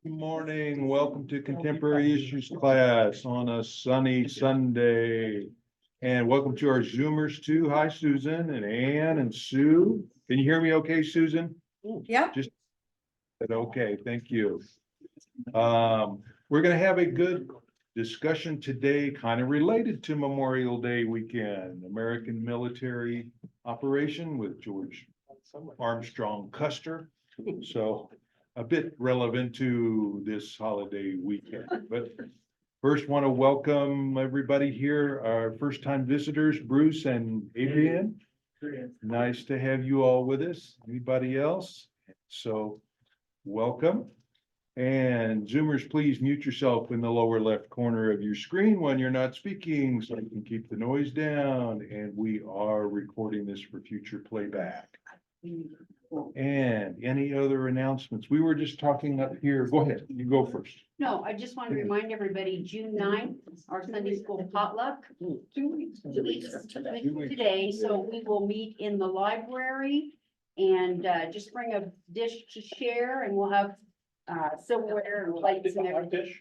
Good morning. Welcome to Contemporary Issues class on a sunny Sunday. And welcome to our Zoomers too. Hi, Susan and Ann and Sue. Can you hear me okay, Susan? Yeah. Just okay, thank you. We're gonna have a good discussion today, kind of related to Memorial Day weekend, American military operation with George Armstrong Custer. So a bit relevant to this holiday weekend, but first want to welcome everybody here, our first time visitors, Bruce and Adrienne. Nice to have you all with us. Anybody else? So welcome. And Zoomers, please mute yourself in the lower left corner of your screen when you're not speaking so you can keep the noise down. And we are recording this for future playback. And any other announcements? We were just talking up here. Go ahead, you go first. No, I just want to remind everybody, June 9th, our Sunday school potluck. 2 weeks. 2 weeks today, so we will meet in the library and just bring a dish to share and we'll have silverware and plates and everything.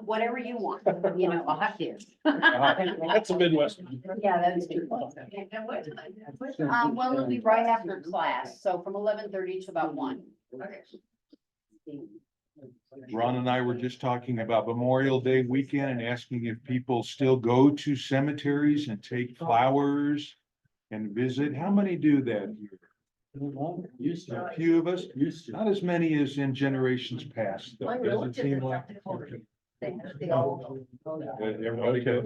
Whatever you want, you know, a hot dish. That's a Midwest. Yeah, that's true. Well, it'll be right after class, so from 11:30 to about 1. Ron and I were just talking about Memorial Day weekend and asking if people still go to cemeteries and take flowers and visit. How many do that here? A few of us, not as many as in generations past, though. Does it seem like? Everybody goes?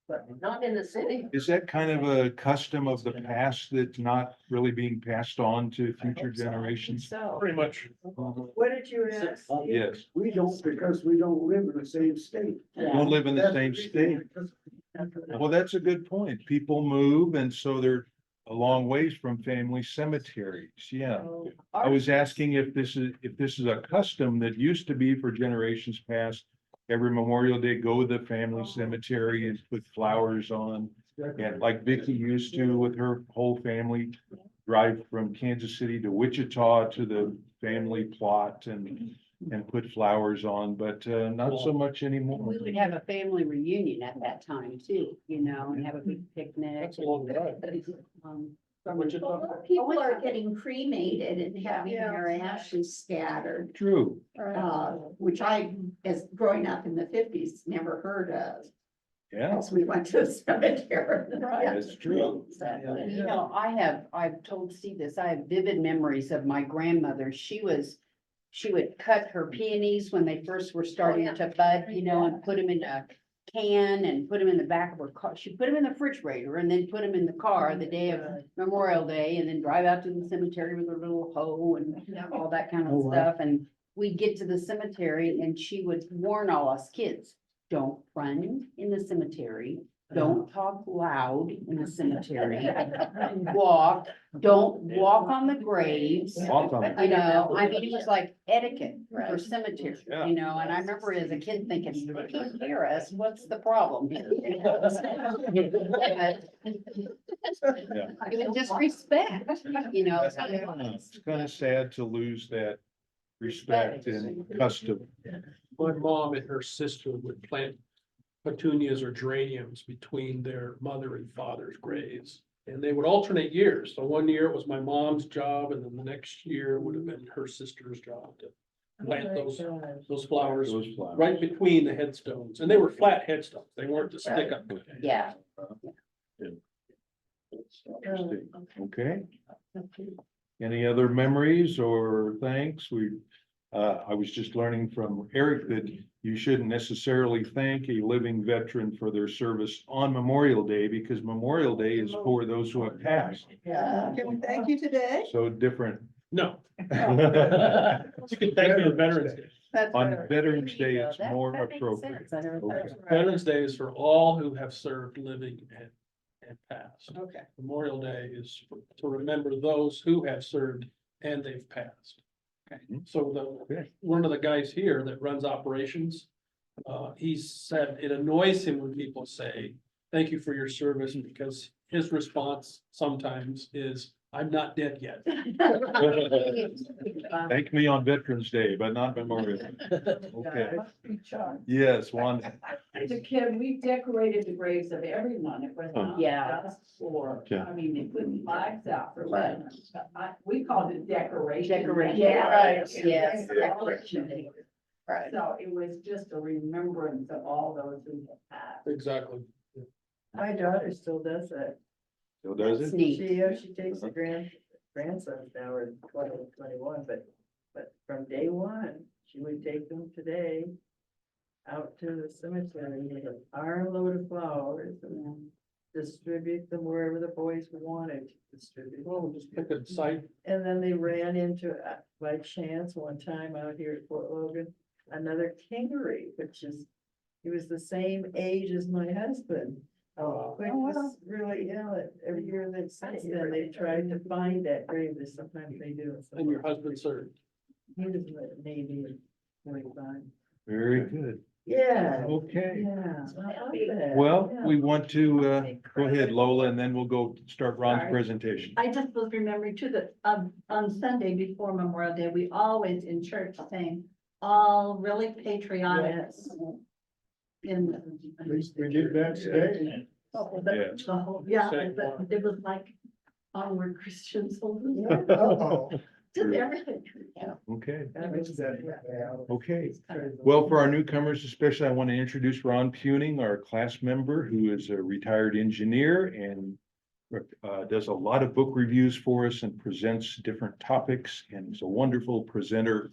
But not in the city. Is that kind of a custom of the past that's not really being passed on to future generations? So. Pretty much. What did you ask? Yes, We don't, because we don't live in the same state. don't live in the same state. Well, that's a good point. People move and so they're a long ways from family cemeteries. Yeah. I was asking if this is a custom that used to be for generations past. Every Memorial Day, go to the family cemetery and put flowers on. And like Vicky used to with her whole family, drive from Kansas City to Wichita to the family plot and put flowers on, but not so much anymore. We would have a family reunion at that time too, you know, and have a big picnic. That's a long drive. From Well, people are getting cremated and having their ashes scattered, True. which I, as growing up in the 50s, never heard of. Yeah, As we went to a cemetery. that's true. You know, I've told Steve this, I have vivid memories of my grandmother. She would cut her peonies when they first were starting to bud, you know, and put them in a can and put them in the back of her car. She put them in the refrigerator and then put them in the car the day of Memorial Day and then drive out to the cemetery with her little hoe and all that kind of stuff. And we'd get to the cemetery and she would warn all us kids, don't run in the cemetery. Don't talk loud in the cemetery. Don't walk on the graves. Walk on it. You know, I mean, it was like etiquette for Right. cemetery, Yeah. you know, and I remember as a kid thinking, they can't hear us, what's the problem here? It was just respect, you know. It's kind of sad to lose that respect and custom. My mom and her sister would plant petunias or geraniums between their mother and father's graves. And they would alternate years. So one year it was my mom's job and then the next year would have been her sister's job to plant those flowers Those flowers. right between the headstones. And they were flat headstones. They weren't the stick up. Yeah. Interesting. Okay. Any other memories or thanks? I was just learning from Eric that you shouldn't necessarily thank a living veteran for their service on Memorial Day because Memorial Day is for those who have passed. Can we thank you today? So different. No. You can thank me on Veterans Day. On Veterans Day, it's more appropriate. Okay. Veterans Day is for all who have served living and passed. Okay. Memorial Day is to remember those who have served and they've passed. So one of the guys here that runs operations, he said it annoys him when people say, thank you for your service, because his response sometimes is, I'm not dead yet. Thank me on Veterans Day, but not Memorial. Okay, yes, Wanda. As a kid, we decorated the graves of everyone. It was not Yeah. just for, Okay. I mean, they put flags out for veterans. But we called it decoration. Decoration. Yeah, Right, right. yes. Decoration. Right. So it was just a remembrance of all those who have passed. Exactly. My daughter still does that. Still does It's it? neat. She takes the grandsons now are 20, 21, but from day one, she would take them today out to the cemetery with an armload of flowers and distribute them wherever the boys wanted to distribute. Well, we'll just pick a site. And then they ran into, by chance, one time out here at Fort Logan, another kingery, which is, he was the same age as my husband. Which was really, every year that since then, they tried to find that grave, and sometimes they do. And your husband served. He was in the Navy in 45. Very good. Yeah, Okay. yeah. I love that, Well, yeah. we want to, go ahead, Lola, and then we'll go start Ron's Sorry. presentation. I just was remembering too that on Sunday before Memorial Day, we always in church sang all really patriotic. Yes. In. We did that today. The whole, yeah, Same but one. it was like onward Christian soldiers. Uh-oh. Just everything. Okay, That was- okay. Well, for our newcomers especially, I want to introduce Ron Puning, our class member, who is a retired engineer and does a lot of book reviews for us and presents different topics, and he's a wonderful presenter.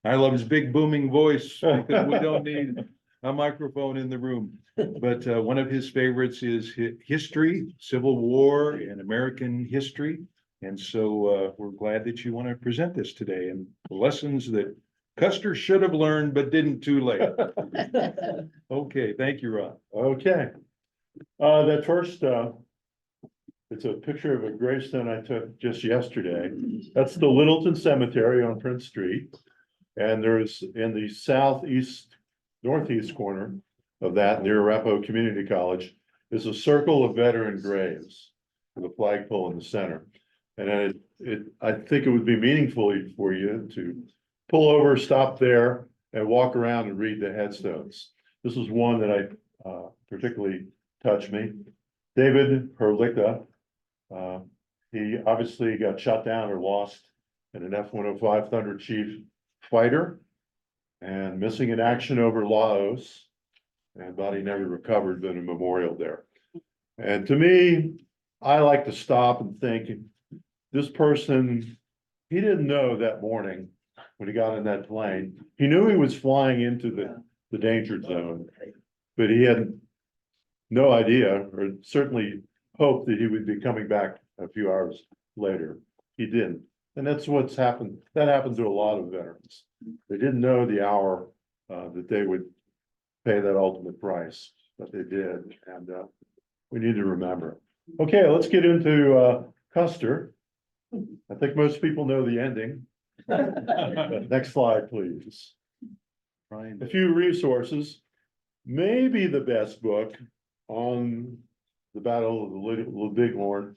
I love his big booming voice because we don't need a microphone in the room. But one of his favorites is history, Civil War and American history. And so we're glad that you want to present this today and the lessons that Custer should have learned but didn't too late. Okay, thank you, Ron. Okay. That first, it's a picture of a gravestone I took just yesterday. That's the Littleton Cemetery on Prince Street. And there's in the northeast corner of that, near Arapahoe Community College, is a circle of veteran graves with a flagpole in the center. And I think it would be meaningful for you to pull over, stop there, and walk around and read the headstones. This is one that particularly touched me. David Herlicka, he obviously got shot down or lost in an F-105 Thunder Chief fighter and missing in action over Laos, and body never recovered, but a memorial there. And to me, I like to stop and think, this person, he didn't know that morning when he got in that plane. He knew he was flying into the danger zone, but he had no idea, or certainly hoped that he would be coming back a few hours later. He didn't. And that's what's happened. That happened to a lot of veterans. They didn't know the hour that they would pay that ultimate price, but they did. And we need to remember. Okay, let's get into Custer. I think most people know the ending. Next slide, please. A few resources. Maybe the best book on the Battle of the Little Bighorn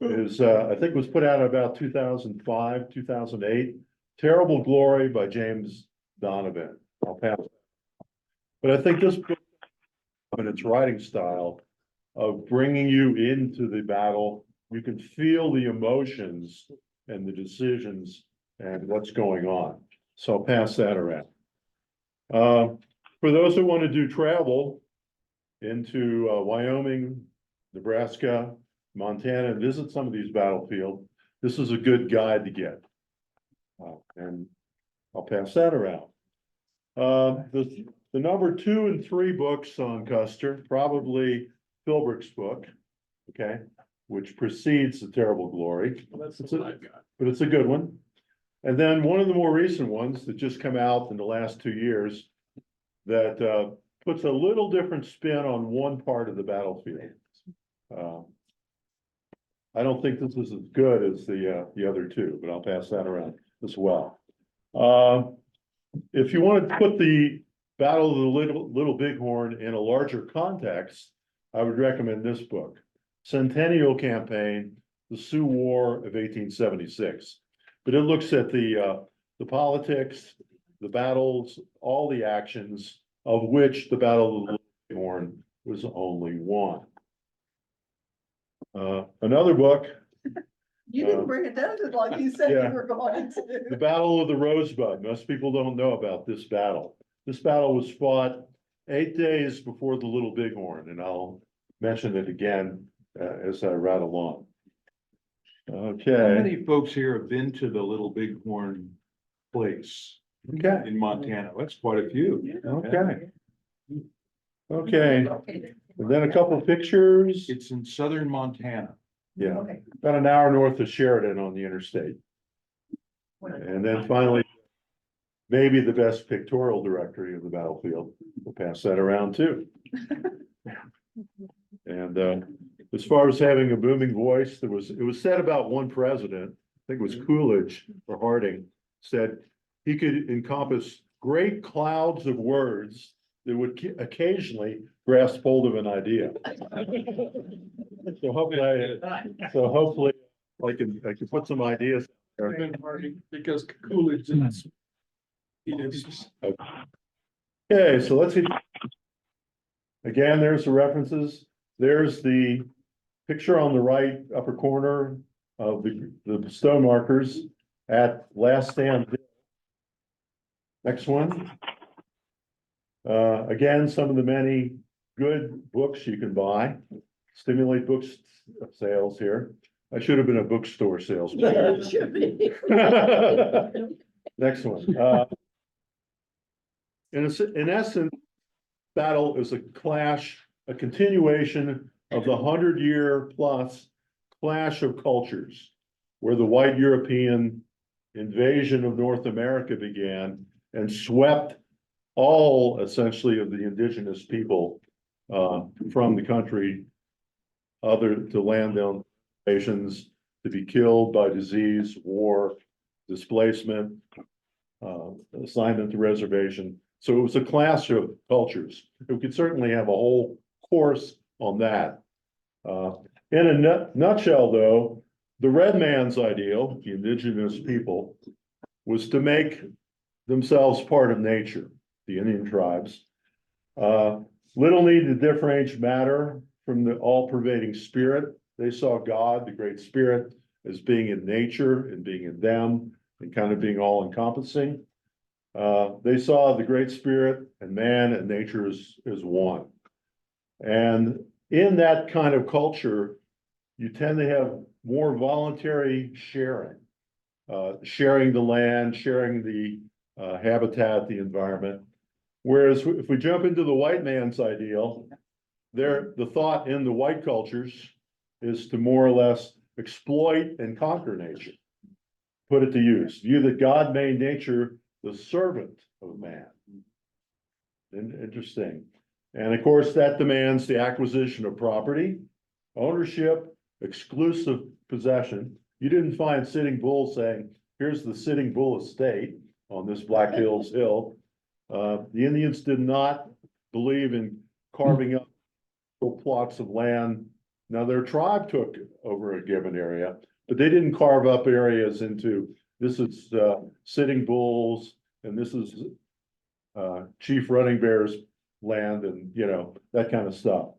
is, I think was put out about 2005, 2008. Terrible Glory by James Donovan. I'll pass. But I think this book and its writing style of bringing you into the battle, you can feel the emotions and the decisions and what's going on. So I'll pass that around. For those who want to do travel into Wyoming, Nebraska, Montana, and visit some of these battlefields, this is a good guide to get. And I'll pass that around. The number 2 and 3 books on Custer, probably Philbrick's book, okay, which precedes The Terrible Glory, Well, that's the one I've got. but it's a good one. And then one of the more recent ones that just come out in the last 2 years that puts a little different spin on one part of the battlefield. I don't think this is as good as the other two, but I'll pass that around as well. If you want to put the Battle of the Little Bighorn in a larger context, I would recommend this book, Centennial Campaign the Sioux War of 1876. But it looks at the politics, the battles, all the actions, of which the Battle of the Little Bighorn was only one. Another book, You didn't bring it down to like you said you yeah. were going The to. Battle of the Rosebud. Most people don't know about this battle. This battle was fought 8 days before the Little Bighorn, and I'll mention it again as I rattle on. How Okay, many folks here have been to the Little Bighorn place okay, in Montana? That's quite a few. okay. Okay, and then a couple of pictures. It's in southern Montana. Yeah, Okay. about an hour north of Sheridan on the interstate. And then finally, maybe the best pictorial directory of the battlefield. We'll pass that around too. And as far as having a booming voice, it was said about one president, I think it was Coolidge or Harding, said he could encompass great clouds of words that would occasionally grasp hold of an idea. So hopefully I can put some ideas. there. Because Coolidge is. He is. Okay, so let's see. Again, there's the references. There's the picture on the right upper corner of the stone markers at Last Stand. Next one. Again, some of the many good books you can buy. Stimulate books sales here. I should have been a bookstore salesman. It should be. Next one. In essence, battle is a clash, a continuation of the 100-year plus clash of cultures, where the white European invasion of North America began and swept all essentially of the indigenous people from the country, other to land down nations, to be killed by disease, war, displacement, assignment to reservation. So it was a clash of cultures. We could certainly have a whole course on that. In a nutshell, though, the red man's ideal, the indigenous people, was to make themselves part of nature, the Indian tribes. Little need to differentiate matter from the all-pervading spirit. They saw God, the Great Spirit, as being in nature and being in them and kind of being all-encompassing. They saw the Great Spirit and man and nature as one. And in that kind of culture, you tend to have more voluntary sharing. Sharing the land, sharing the habitat, the environment. Whereas if we jump into the white man's ideal, the thought in the white cultures is to more or less exploit and conquer nature. Put it to use. View that God made nature the servant of man. Interesting. And of course, that demands the acquisition of property, ownership, exclusive possession. You didn't find Sitting Bull saying, here's the Sitting Bull estate on this Black Hills Hill. The Indians did not believe in carving up plots of land. Now, their tribe took over a given area, but they didn't carve up areas into, this is Sitting Bull's, and this is Chief Running Bear's land, and that kind of stuff.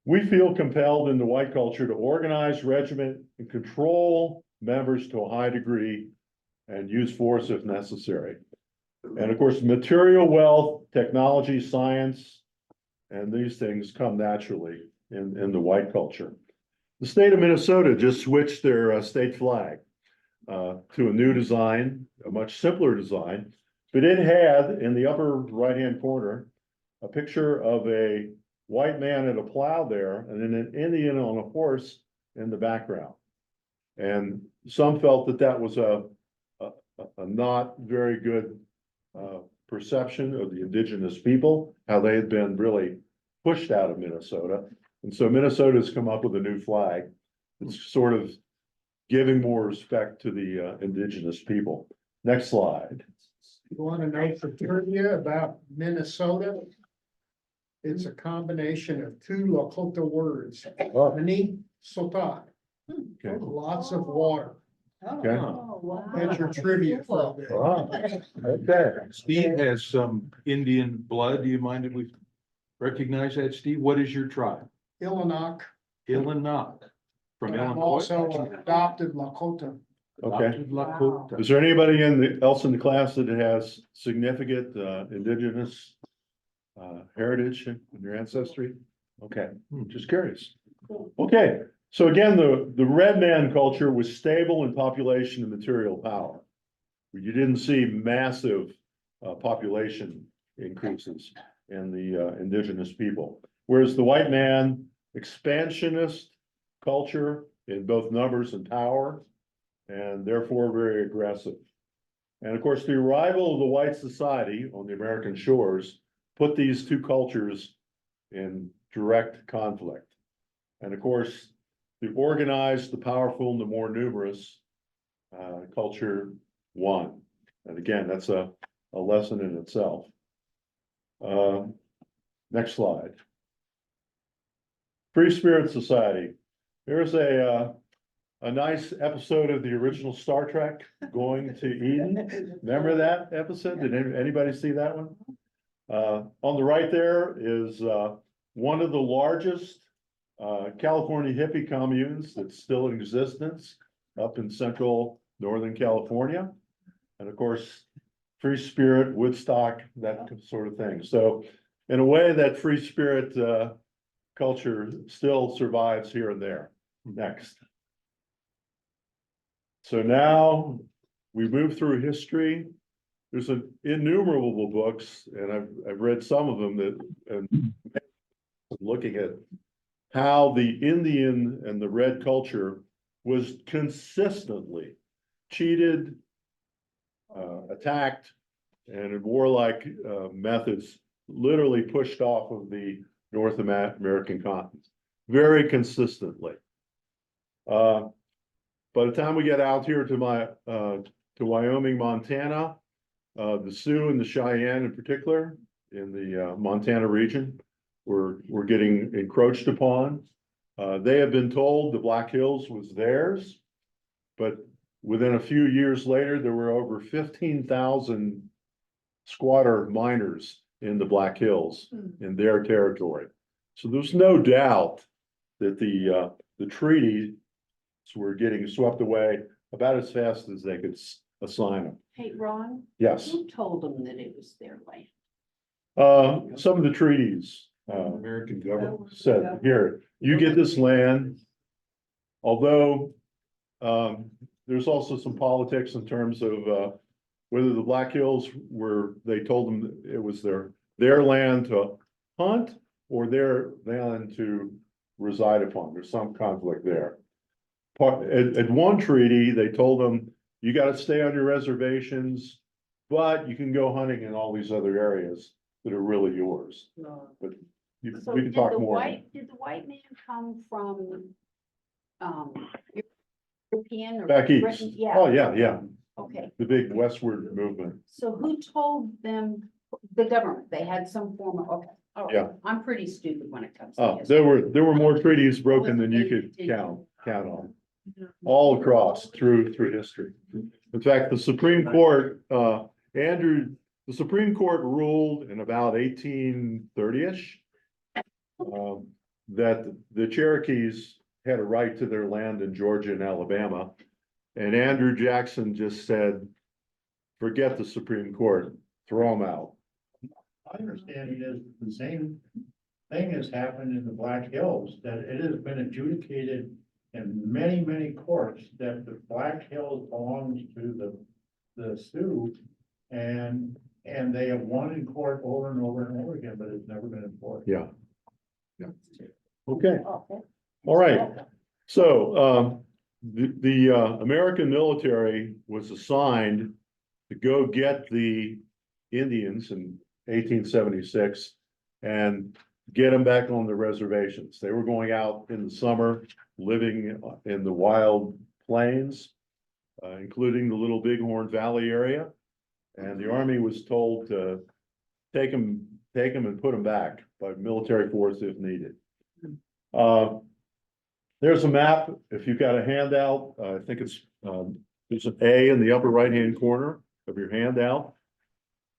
We feel compelled in the white culture to organize, regiment, and control members to a high degree and use force if necessary. And of course, material wealth, technology, science, and these things come naturally in the white culture. The state of Minnesota just switched their state flag to a new design, a much simpler design, but it had in the upper right-hand corner a picture of a white man at a plow there and then an Indian on a horse in the background. And some felt that that was a not very good perception of the indigenous people, how they had been really pushed out of Minnesota. And so Minnesota has come up with a new flag. It's sort of giving more respect to the indigenous people. Next slide. You want to know for trivia about Minnesota? It's a combination of two Lakota words, Oh, Ani Sota, okay. lots of water. Okay. Oh, wow. That's your trivia for a bit. Ah, okay. Steve has some Indian blood. Do you mind if we recognize that, Steve? What is your tribe? Illinois. Illinois. From But I'm Illinois. also an adopted Lakota. Okay. Adopted Lakota. Is there anybody else in the class that has significant indigenous heritage in your ancestry? Okay, just curious. Okay, so again, the red man culture was stable in population and material power. You didn't see massive population increases in the indigenous people. Whereas the white man, expansionist culture in both numbers and power, and therefore very aggressive. And of course, the arrival of the white society on the American shores put these two cultures in direct conflict. And of course, the organized, the powerful, and the more numerous culture won. And again, that's a lesson in itself. Next slide. Free Spirit Society. Here's a nice episode of the original Star Trek, Going to Eden. Remember that episode? Did anybody see that one? On the right there is one of the largest California hippie communes that's still in existence up in central Northern California. And of course, Free Spirit, Woodstock, that sort of thing. So in a way, that Free Spirit culture still survives here and there. Next. So now we move through history. There's an innumerable books, and I've read some of them that, and looking at how the Indian and the red culture was consistently cheated, attacked, and in warlike methods, literally pushed off of the North American continent, very consistently. By the time we get out here to Wyoming, Montana, the Sioux and the Cheyenne in particular, in the Montana region, were getting encroached upon. They have been told the Black Hills was theirs, but within a few years later, there were over 15,000 squatter miners in the Black Hills in their territory. So there's no doubt that the treaties were getting swept away about as fast as they could assign them. Hey, Ron, Yes, who told them that it was their land? some of the treaties American government. said, here, you get this land. Although there's also some politics in terms of whether the Black Hills they told them it was their land to hunt or their land to reside upon. There's some conflict there. At one treaty, they told them, you got to stay on your reservations, but you can go hunting in all these other areas that are really yours. But So we can talk more. did the white man come from, European or? Back east. Britain? Yeah. Oh, yeah. Okay, The big westward movement. so who told them, the government, they had some form of, okay, all right. Yeah. I'm pretty stupid when it comes to Oh, this. there were more treaties broken than you could count on. All across through history. In fact, the Supreme Court, the Supreme Court ruled in about 1830-ish that the Cherokees had a right to their land in Georgia and Alabama. And Andrew Jackson just said, forget the Supreme Court, throw them out. My understanding is the same thing has happened in the Black Hills, that it has been adjudicated in many, many courts that the Black Hills belongs to the Sioux, and they have won in court over and over and over again, but it's never been enforced. Yeah. Okay, Okay. all right. So the American military was assigned to go get the Indians in 1876 and get them back on the reservations. They were going out in the summer, living in the wild plains, including the Little Bighorn Valley area. And the Army was told to take them take them and put them back by military force if needed. There's a map, if you've got a handout, I think there's an A in the upper right-hand corner of your handout.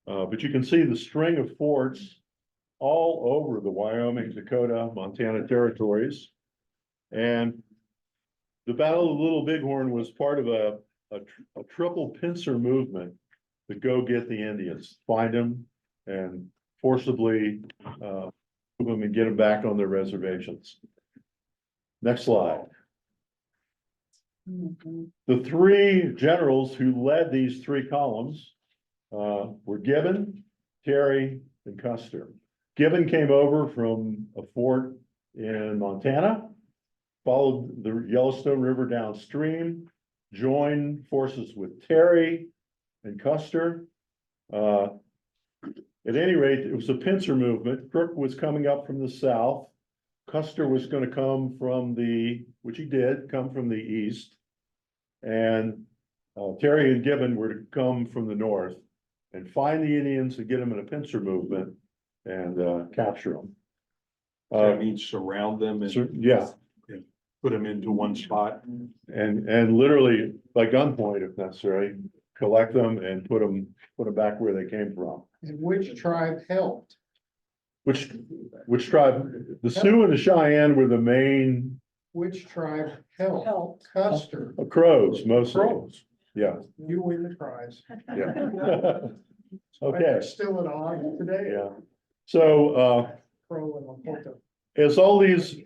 But you can see the string of forts all over the Wyoming, Dakota, Montana territories. And the Battle of the Little Bighorn was part of a triple pincer movement to go get the Indians, find them and forcibly move them and get them back on their reservations. Next slide. The three generals who led these three columns were Gibbon, Terry, and Custer. Gibbon came over from a fort in Montana, followed the Yellowstone River downstream, joined forces with Terry and Custer. At any rate, it was a pincer movement. Crook was coming up from the south. Custer was going to come from which he did, come from the east. And Terry and Gibbon were to come from the north and find the Indians and get them in a pincer movement and capture them. That means surround them and Yeah, put them into one spot. and literally by gunpoint if necessary, collect them and put them back where they came from. And which tribe helped? Which tribe? The Sioux and the Cheyenne were the main Which tribe helped? Custer, Crows mostly. Crows. Yeah, You win the prize. yeah. Okay, They're still at odds today. yeah. So Crow and Lakota. as all these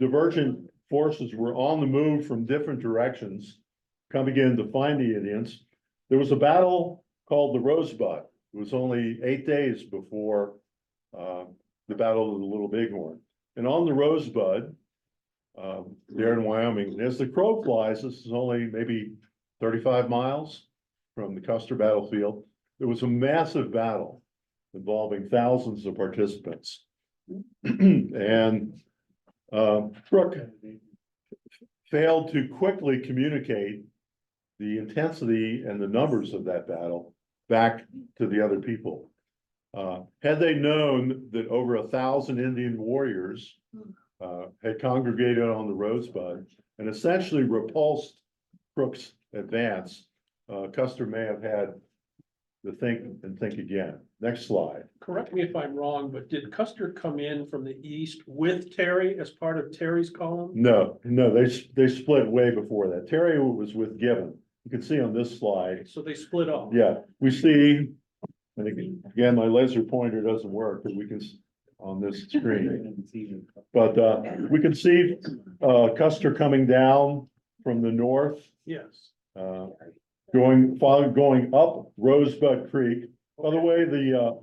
divergent forces were on the move from different directions, coming in to find the Indians, there was a battle called the Rosebud. It was only 8 days before the Battle of the Little Bighorn. And on the Rosebud, there in Wyoming, as the crow flies, this is only maybe 35 miles from the Custer battlefield. There was a massive battle involving thousands of participants. And Crook failed to quickly communicate the intensity and the numbers of that battle back to the other people. Had they known that over 1,000 Indian warriors had congregated on the Rosebud and essentially repulsed Crook's advance, Custer may have had to think again. Next slide. Correct me if I'm wrong, but did Custer come in from the east with Terry as part of Terry's column? No, they split way before that. Terry was with Gibbon. You can see on this slide. So they split up. Yeah, we see, and again, my laser pointer doesn't work, but we can, on this screen. But we can see Custer coming down from the north, Yes. going up Rosebud Creek. By the way, the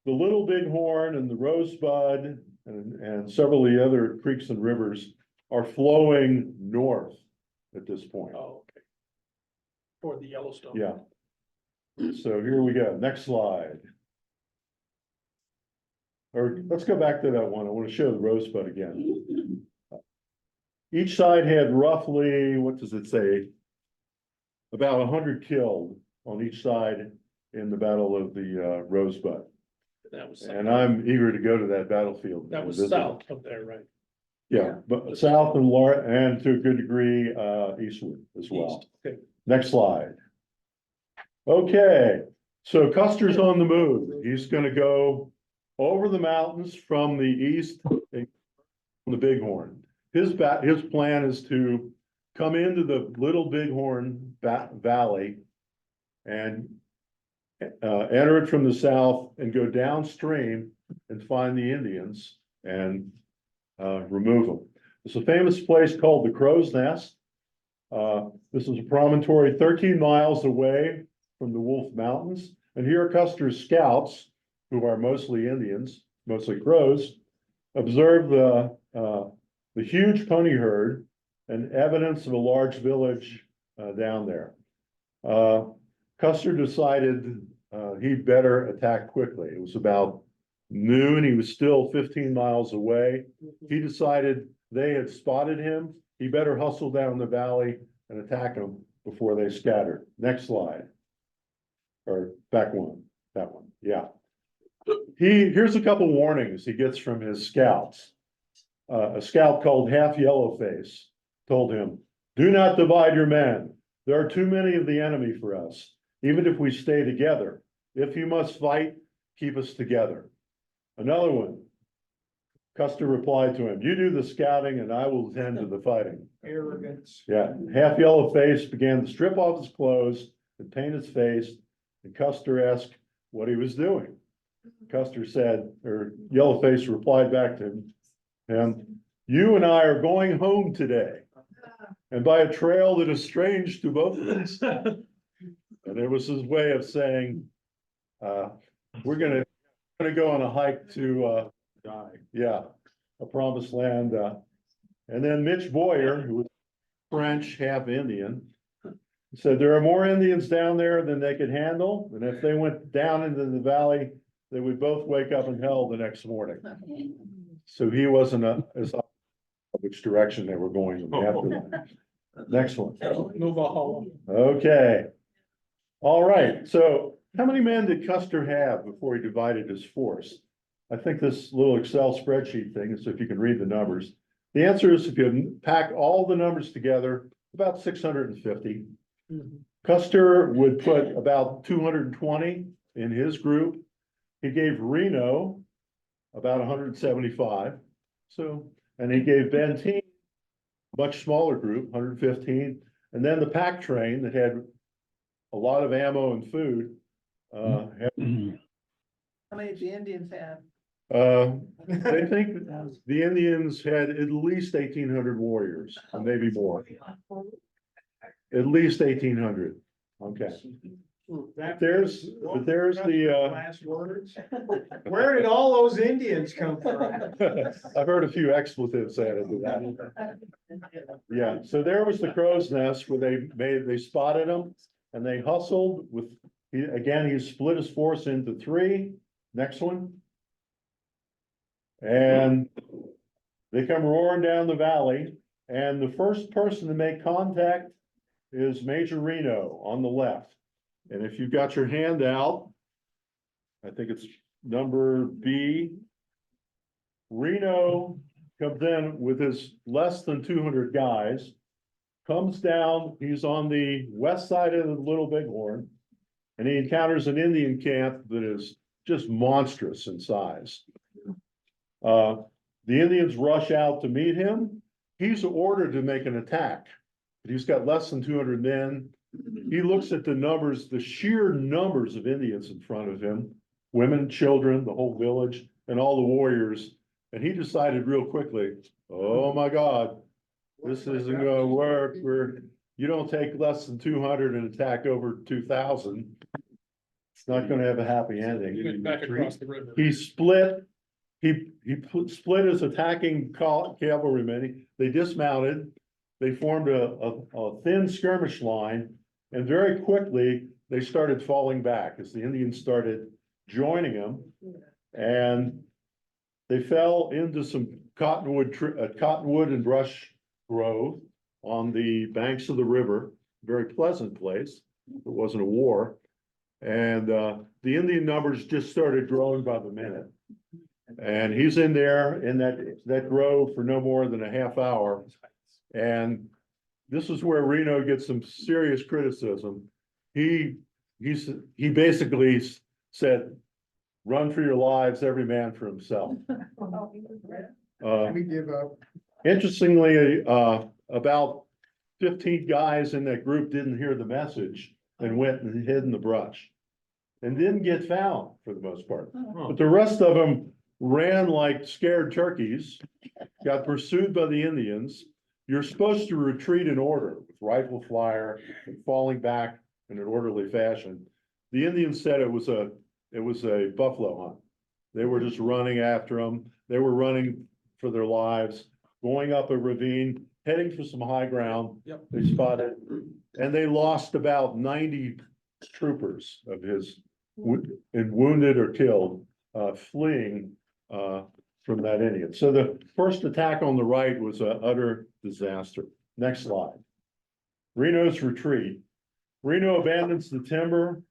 Little Bighorn and the Rosebud and several of the other creeks and rivers are flowing north at this point. Oh, okay. For the Yellowstone. Yeah. So here we go. Next slide. Or let's go back to that one. I want to show the Rosebud again. Each side had roughly, what does it say? About 100 killed on each side in the Battle of the Rosebud. That was, And I'm eager to go to that battlefield. that and was visit. south of there, right? Yeah, but south and to a good degree, eastward as well. East. Okay. Next slide. Okay, so Custer's on the move. He's gonna go over the mountains from the east, from the Bighorn. His plan is to come into the Little Bighorn Valley and enter it from the south and go downstream and find the Indians and remove them. There's a famous place called the Crow's Nest. This is a promontory 13 miles away from the Wolf Mountains. And here Custer's scouts, who are mostly Indians, mostly Crows, observe the huge pony herd and evidence of a large village down there. Custer decided he'd better attack quickly. It was about noon. He was still 15 miles away. He decided they had spotted him. He better hustle down the valley and attack them before they scattered. Next slide. Or back one, that one, yeah. here's a couple warnings he gets from his scouts. A scout called Half Yellowface told him, "Do not divide your men. There are too many of the enemy for us, even if we stay together. If you must fight, keep us together." Another one, Custer replied to him, "You do the scouting and I will attend to the fighting." Arrogance. Yeah, Half Yellowface began to strip off his clothes and paint his face, and Custer asked what he was doing. Custer said, or Yellowface replied back to him, "You and I are going home today, and by a trail that is strange to both of us." And it was his way of saying, we're gonna go on a hike to, yeah, a promised land. And then Mitch Boyer, who was French, half Indian, said there are more Indians down there than they could handle, and if they went down into the valley, they would both wake up in hell the next morning. So he wasn't as up which direction they were going after that. Next one. No Valhalla. Okay. All right, so how many men did Custer have before he divided his force? I think this little Excel spreadsheet thing is if you can read the numbers. The answer is if you pack all the numbers together, about 650. Custer would put about 220 in his group. He gave Reno about 175. So, and he gave Benteen much smaller group, 115. And then the pack train that had a lot of ammo and food. How many did the Indians have? They think the Indians had at least 1,800 warriors, and maybe more. At least 1,800. Okay. There's the, Last words. Where did all those Indians come from? I've heard a few expletives added to that. Yeah, so there was the crow's nest where they spotted them and they hustled with, he split his force into three. Next one. And they come roaring down the valley, and the first person to make contact is Major Reno on the left. And if you've got your hand out, I think it's number B. Reno comes in with his less than 200 guys, comes down, he's on the west side of the Little Bighorn, and he encounters an Indian camp that is just monstrous in size. The Indians rush out to meet him. He's ordered to make an attack, but he's got less than 200 men. He looks at the numbers, the sheer numbers of Indians in front of him, women, children, the whole village, and all the warriors. And he decided real quickly, oh my God, this isn't gonna work. You don't take less than 200 and attack over 2,000. It's not gonna have a happy He ending. went back across the river. He split his attacking cavalrymen. They dismounted. They formed a thin skirmish line, and very quickly they started falling back as the Indians started joining them, and they fell into some cottonwood and brush grove on the banks of the river. Very pleasant place. It wasn't a war, and the Indian numbers just started growing by the minute. And he's in there in that grove for no more than a half hour. And this is where Reno gets some serious criticism. He basically said, run for your lives, every man for himself. We give up. Interestingly, about 15 guys in that group didn't hear the message and went and hid in the brush and didn't get found for the most part. But the rest of them ran like scared turkeys, got pursued by the Indians. You're supposed to retreat in order with rifle fire and falling back in an orderly fashion. The Indians said it was a buffalo hunt. They were just running after them. They were running for their lives, going up a ravine, heading for some high ground. Yep. They spotted, and they lost about 90 troopers of his and wounded or killed, fleeing from that Indian. So the first attack on the right was an utter disaster. Next slide. Reno's retreat. Reno abandons the timber,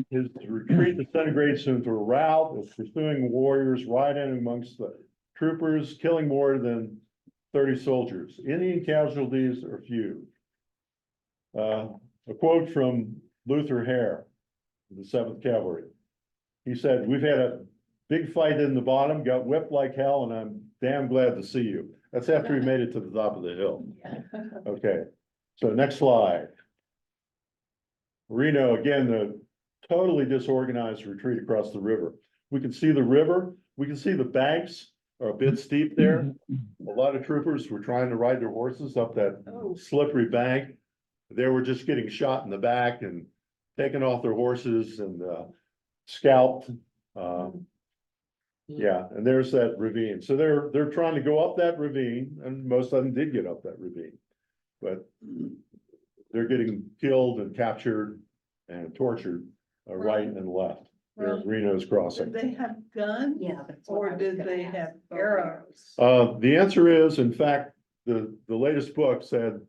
his retreat disintegrated into a rout of pursuing warriors right in amongst the troopers, killing more than 30 soldiers. Indian casualties are few. A quote from Luther Hare, the 7th Cavalry. He said, "We've had a big fight in the bottom, got whipped like hell, and I'm damn glad to see you." That's after he made it to the top of the hill. Okay, so next slide. Reno, again, the totally disorganized retreat across the river. We can see the river, we can see the banks are a bit steep there. A lot of troopers were trying to ride their horses up that slippery bank. They were just getting shot in the back and taken off their horses and scalped. Yeah, and there's that ravine. So they're trying to go up that ravine, and most of them did get up that ravine. But they're getting killed and captured and tortured right and left. There, Well, Reno's crossing. Did they have guns? Yeah. that's what I Or was did gonna they ask. have arrows? The answer is, in fact, the latest book said,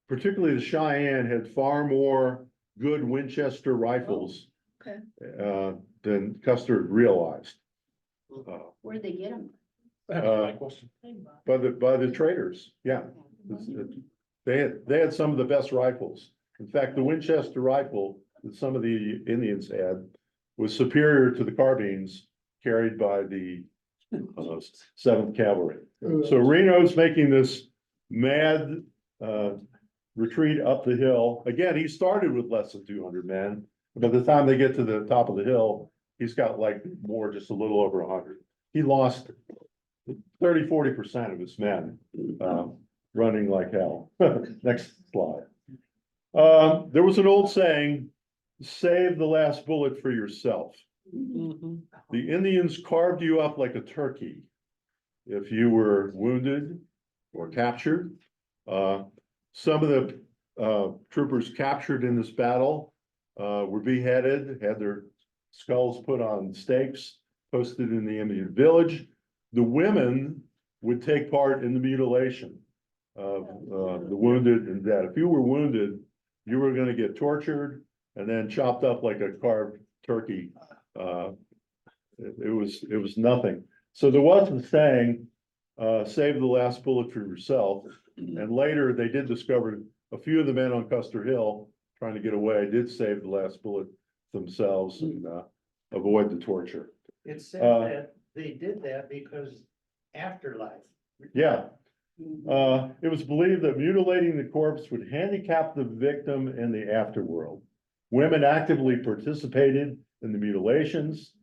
particularly the Cheyenne had far more good Winchester rifles Okay. than Custer realized. Where'd they get them? That's my question. By the traders, yeah. They had some of the best rifles. In fact, the Winchester rifle that some of the Indians had was superior to the carbines carried by the 7th Cavalry. So Reno's making this mad retreat up the hill. Again, he started with less than 200 men. By the time they get to the top of the hill, he's got like more, just a little over 100. He lost 30–40% of his men running like hell. Next slide. There was an old saying, "Save the last bullet for yourself." Mhm. The Indians carved you up like a turkey if you were wounded or captured. Some of the troopers captured in this battle were beheaded, had their skulls put on stakes, posted in the Indian village. The women would take part in the mutilation of the wounded and dead. If you were wounded, you were gonna get tortured and then chopped up like a carved turkey. It was nothing. So there was a saying, save the last bullet for yourself. And later they did discover a few of the men on Custer Hill trying to get away did save the last bullet themselves and avoid the torture. It said Uh, that they did that because afterlife. Yeah. It was believed that mutilating the corpse would handicap the victim in the afterworld. Women actively participated in the mutilations.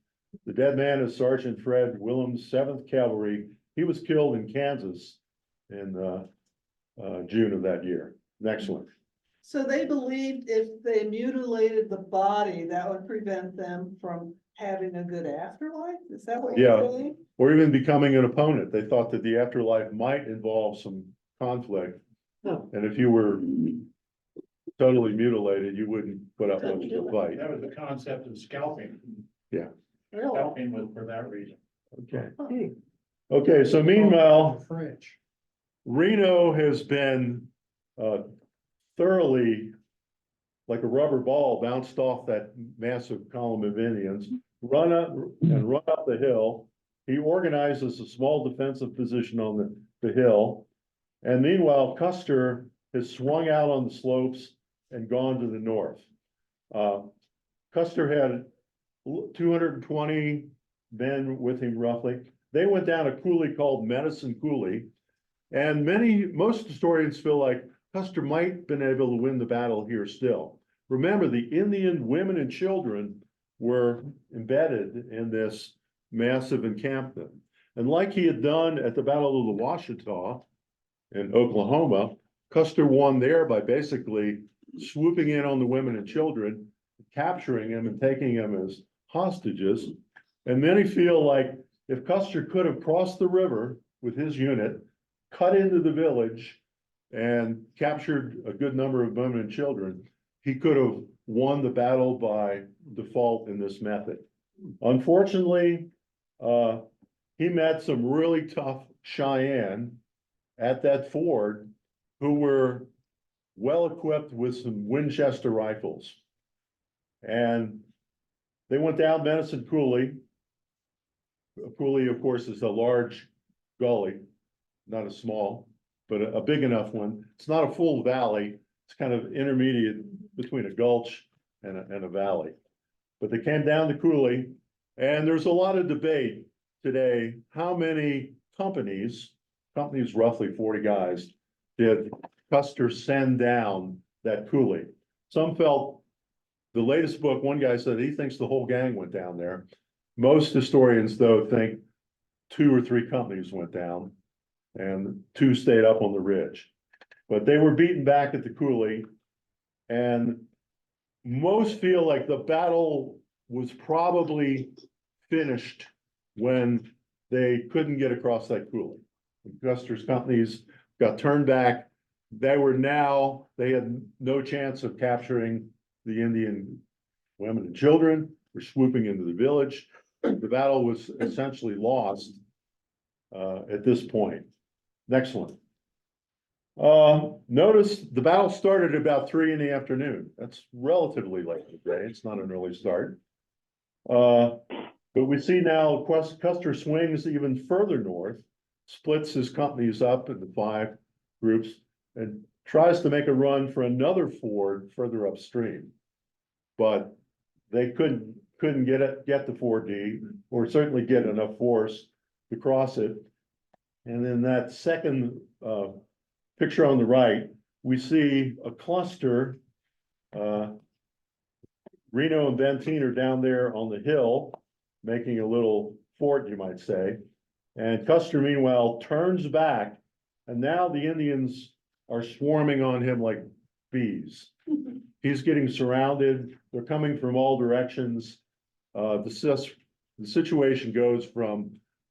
The dead man is Sergeant Fred Willems, 7th Cavalry. He was killed in Kansas in June of that year. Next one. So they believed if they mutilated the body, that would prevent them from having a good afterlife? Is that what Yeah. you're saying? Or even becoming an opponent. They thought that the afterlife might involve some conflict. And if you were totally mutilated, you wouldn't put up much of a fight. That was the concept of scalping. Yeah. Really? Scalping was for that reason. Okay. Okay, so meanwhile, French. Reno has been thoroughly like a rubber ball bounced off that massive column of Indians, run up the hill. He organizes a small defensive position on the hill. And meanwhile, Custer has swung out on the slopes and gone to the north. Custer had 220 men with him roughly. They went down a coulee called Medicine Coulee. And most historians feel like Custer might have been able to win the battle here still. Remember, the Indian women and children were embedded in this massive encampment. And like he had done at the Battle of the Washita in Oklahoma, Custer won there by basically swooping in on the women and children, capturing them and taking them as hostages. And many feel like if Custer could have crossed the river with his unit, cut into the village and captured a good number of women and children, he could have won the battle by default in this method. Unfortunately, he met some really tough Cheyenne at that ford who were well equipped with some Winchester rifles. And They went down Medicine Coulee. A coulee, of course, is a large gully, not a small, but a big enough one. It's not a full valley. It's kind of intermediate between a gulch and a valley. But they came down the coulee, and there's a lot of debate today, how many companies roughly 40 guys, did Custer send down that coulee? Some felt, the latest book, one guy said he thinks the whole gang went down there. Most historians, though, think 2 or 3 companies went down and 2 stayed up on the ridge. But they were beaten back at the coulee, and most feel like the battle was probably finished when they couldn't get across that coulee. Custer's companies got turned back. They had no chance of capturing the Indian women and children, were swooping into the village. The battle was essentially lost at this point. Next one. Notice the battle started about 3 in the afternoon. That's relatively late in the day. It's not an early start. But we see now Custer swings even further north, splits his companies up into 5 groups, and tries to make a run for another ford further upstream. But they couldn't get the 4D, or certainly get enough force to cross it. And then that second picture on the right, we see a cluster. Reno and Benteen are down there on the hill, making a little fort, you might say. And Custer, meanwhile, turns back, and now the Indians are swarming on him like bees. He's getting surrounded. They're coming from all directions. The situation goes from,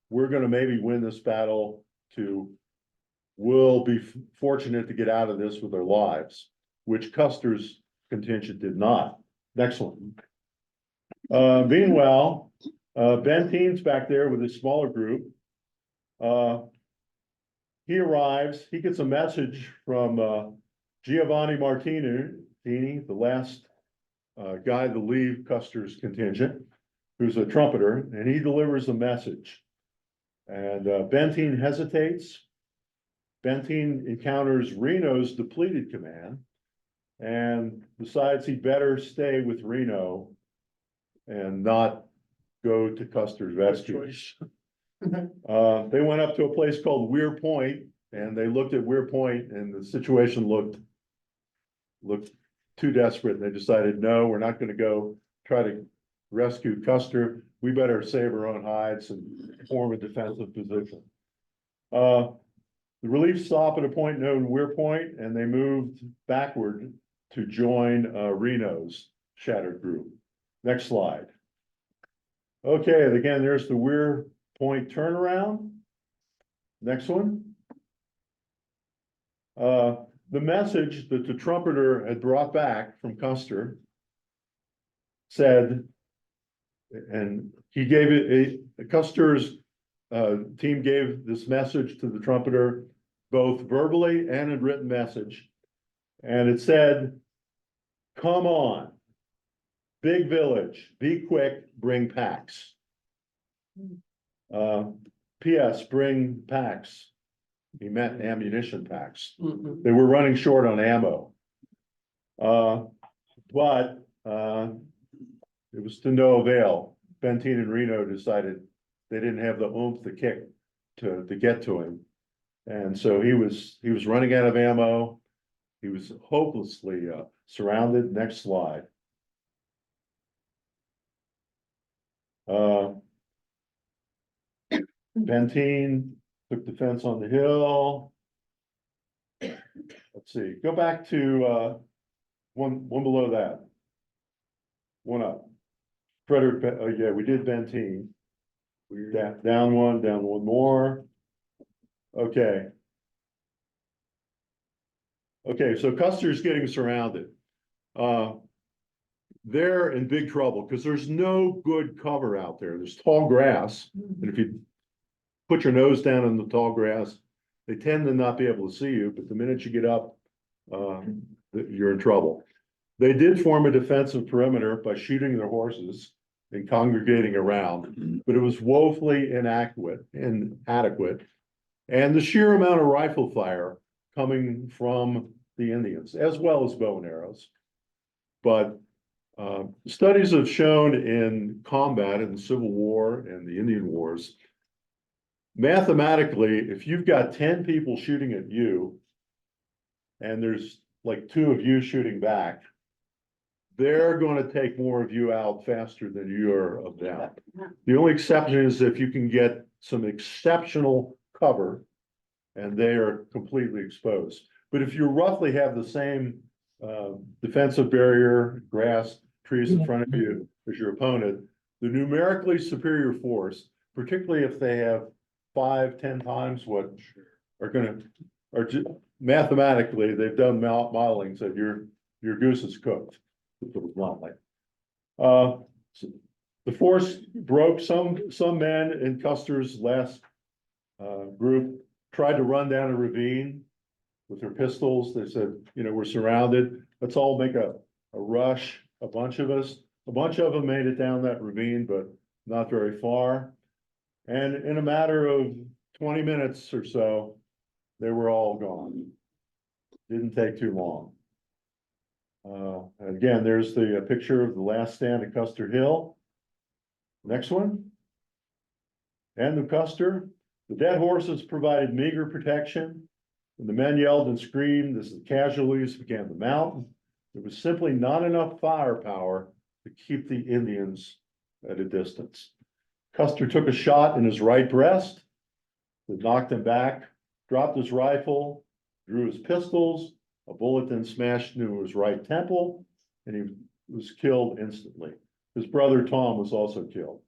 we're going to maybe win this battle, to we'll be fortunate to get out of this with our lives, which Custer's contingent did not. Next one. Meanwhile, Benteen's back there with his smaller group. He arrives, he gets a message from Giovanni Martini, the last guy to leave Custer's contingent, who's a trumpeter, and he delivers a message. And Benteen hesitates. Benteen encounters Reno's depleted command and decides he better stay with Reno and not go to Custer's rescue. They went up to a place called Weir Point, and they looked at Weir Point, and the situation looked too desperate. And they decided, no, we're not going to go try to rescue Custer. We better save our own hides and form a defensive position. The relief stopped at a point known Weir Point, and they moved backward to join Reno's shattered group. Next slide. Okay, again, there's the Weir Point turnaround. Next one. The message that the trumpeter had brought back from Custer said, and he gave it, Custer's team gave this message to the trumpeter, both verbally and in written message. And it said, come on, big village, be quick, bring packs. P.S. bring packs. He meant ammunition packs. Mhm. They were running short on ammo. But it was to no avail. Benteen and Reno decided they didn't have the oomph, the kick to get to him. And so he was running out of ammo. He was hopelessly surrounded. Next slide. Benteen took the fence on the hill. Let's see, go back to one below that. One up. Frederick, oh yeah, we did Benteen. Down one more. Okay. Okay, so Custer's getting surrounded. They're in big trouble because there's no good cover out there. There's tall grass, and if you put your nose down in the tall grass, they tend to not be able to see you, but the minute you get up, you're in trouble. They did form a defensive perimeter by shooting their horses. and congregating around, but it was woefully inadequate. And the sheer amount of rifle fire coming from the Indians, as well as bow and arrows. But studies have shown in combat in the Civil War and the Indian Wars, mathematically, if you've got 10 people shooting at you, and there's like 2 of you shooting back, they're going to take more of you out faster than you are of them. The only exception is if you can get some exceptional cover and they are completely exposed. But if you roughly have the same defensive barrier, grass, trees in front of you as your opponent, the numerically superior force, particularly if they have 5, 10 times what mathematically, they've done modeling, so your goose is cooked. Bluntly. So the force broke. Some men in Custer's last group tried to run down a ravine with their pistols. They said, we're surrounded. Let's all make a rush. A bunch of them made it down that ravine, but not very far. And in a matter of 20 minutes or so, they were all gone. Didn't take too long. Again, there's the picture of the last stand at Custer Hill. Next one. End of Custer. The dead horses provided meager protection. When the men yelled and screamed as the casualties began to mount, there was simply not enough firepower to keep the Indians at a distance. Custer took a shot in his right breast that knocked him back, dropped his rifle, drew his pistols. A bullet then smashed into his right temple, and he was killed instantly. His brother Tom was also killed.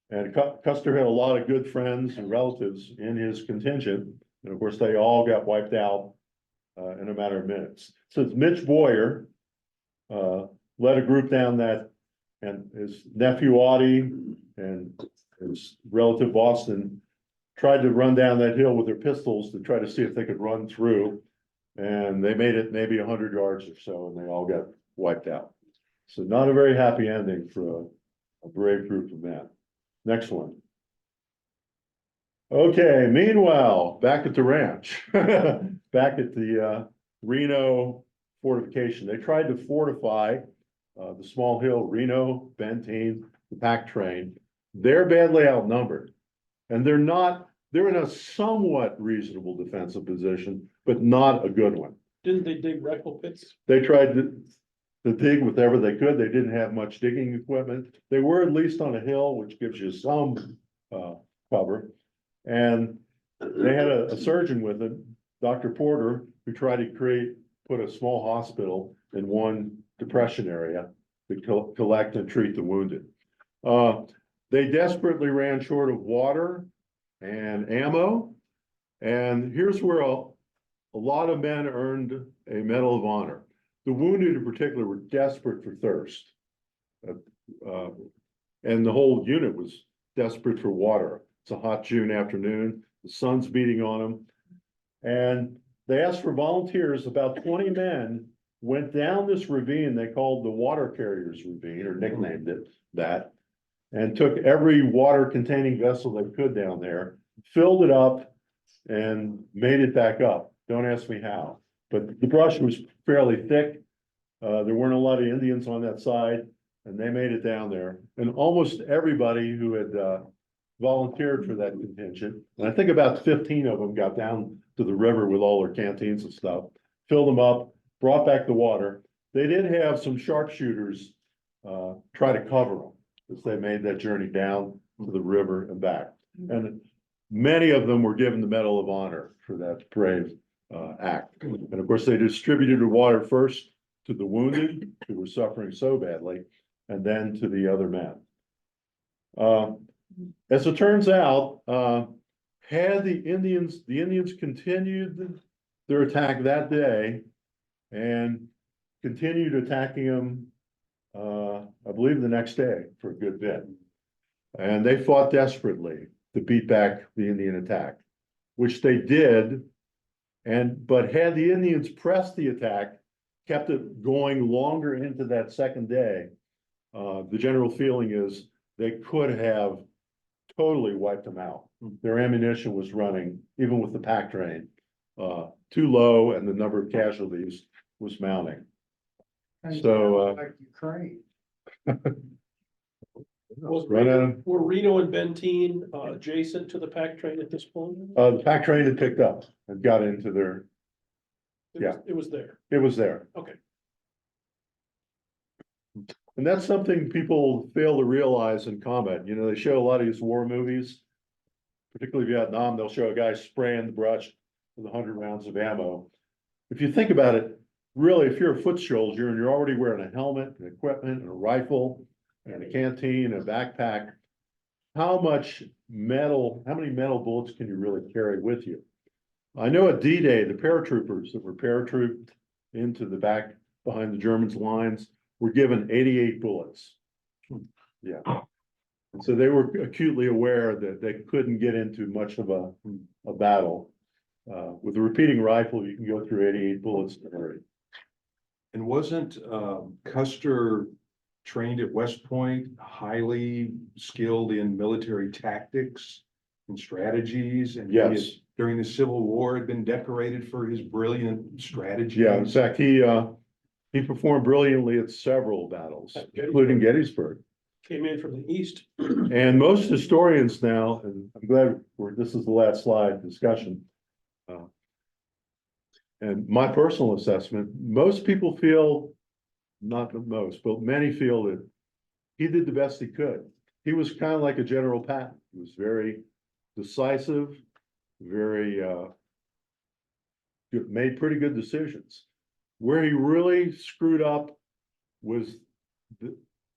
And Custer had a lot of good friends and relatives in his contingent, and of course they all got wiped out in a matter of minutes. Since Mitch Boyer led a group down that, and his nephew Audie and his relative Boston tried to run down that hill with their pistols to try to see if they could run through. And they made it maybe 100 yards or so, and they all got wiped out. So not a very happy ending for a brave group of men. Next one. Okay, meanwhile, back at the ranch, back at the Reno fortification, they tried to fortify the small hill, Reno, Benteen, the pack train. They're badly outnumbered. And they're in a somewhat reasonable defensive position, but not a good one. Didn't they dig rifle pits? They tried to dig whatever they could. They didn't have much digging equipment. They were at least on a hill, which gives you some cover. And they had a surgeon with them, Dr. Porter, who tried to put a small hospital in one depression area to collect and treat the wounded. They desperately ran short of water and ammo. And here's where a lot of men earned a Medal of Honor. The wounded in particular were desperate for thirst. And the whole unit was desperate for water. It's a hot June afternoon. The sun's beating on them. And they asked for volunteers. About 20 men went down this ravine they called the Water Carriers Ravine, or nicknamed it that, and took every water containing vessel they could down there, filled it up, and made it back up. Don't ask me how, but the brush was fairly thick. There weren't a lot of Indians on that side, and they made it down there. And almost everybody who had volunteered for that contingent, and I think about 15 of them got down to the river with all their canteens and stuff, filled them up, brought back the water. They did have some sharpshooters try to cover them as they made that journey down to the river and back. And many of them were given the Medal of Honor for that brave act. And of course, they distributed the water first to the wounded who were suffering so badly, and then to the other men. As it turns out, had the Indians continued their attack that day and continued attacking them, I believe the next day for a good bit. And they fought desperately to beat back the Indian attack, which they did. But had the Indians pressed the attack, kept it going longer into that second day, the general feeling is they could have totally wiped them out. Their ammunition was running, even with the pack train, too low, and the number of casualties was mounting. So, Like Ukraine. Was Right Reno, on. were Reno and Benteen adjacent to the pack train at this point? The pack train had picked up and got into their, It was there. it was there. Okay. And that's something people fail to realize in combat. You know, they show a lot of these war movies, particularly Vietnam, they'll show a guy spraying the brush with 100 rounds of ammo. If you think about it, really, if you're a foot soldier and you're already wearing a helmet and equipment and a rifle and a canteen, and a backpack, how many metal bullets can you really carry with you? I know at D-Day, the paratroopers that were paratrooped into the back behind the Germans' lines were given 88 bullets. Yeah. And so they were acutely aware that they couldn't get into much of a battle. With a repeating rifle, you can go through 88 bullets in a hurry. And wasn't Custer trained at West Point, highly skilled in military tactics and strategies? And he Yes. had, during the Civil War, had been decorated for his brilliant strategies. Yeah, in fact, he performed brilliantly at several battles, including Gettysburg. Came in from the east. And most historians now, and I'm glad this is the last slide discussion. And my personal assessment, most people feel, not the most, but many feel that he did the best he could. He was kind of like a General Patton. He was very decisive, very, made pretty good decisions. Where he really screwed up was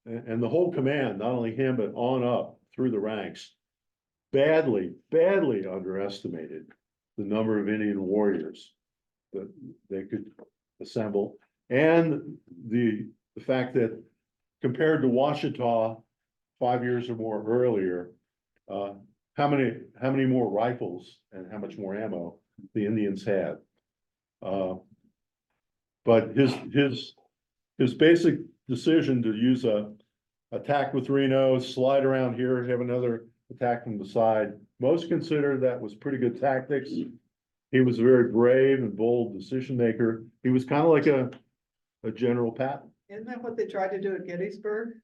and the whole command, not only him, but on up through the ranks, badly underestimated the number of Indian warriors that they could assemble. And the fact that compared to Washita 5 years or more earlier, how many more rifles and how much more ammo the Indians had. But his basic decision to use a attack with Reno, slide around here, have another attack from the side, most consider that was pretty good tactics. He was a very brave and bold decision maker. He was kind of like a General Patton. Isn't that what they tried to do at Gettysburg?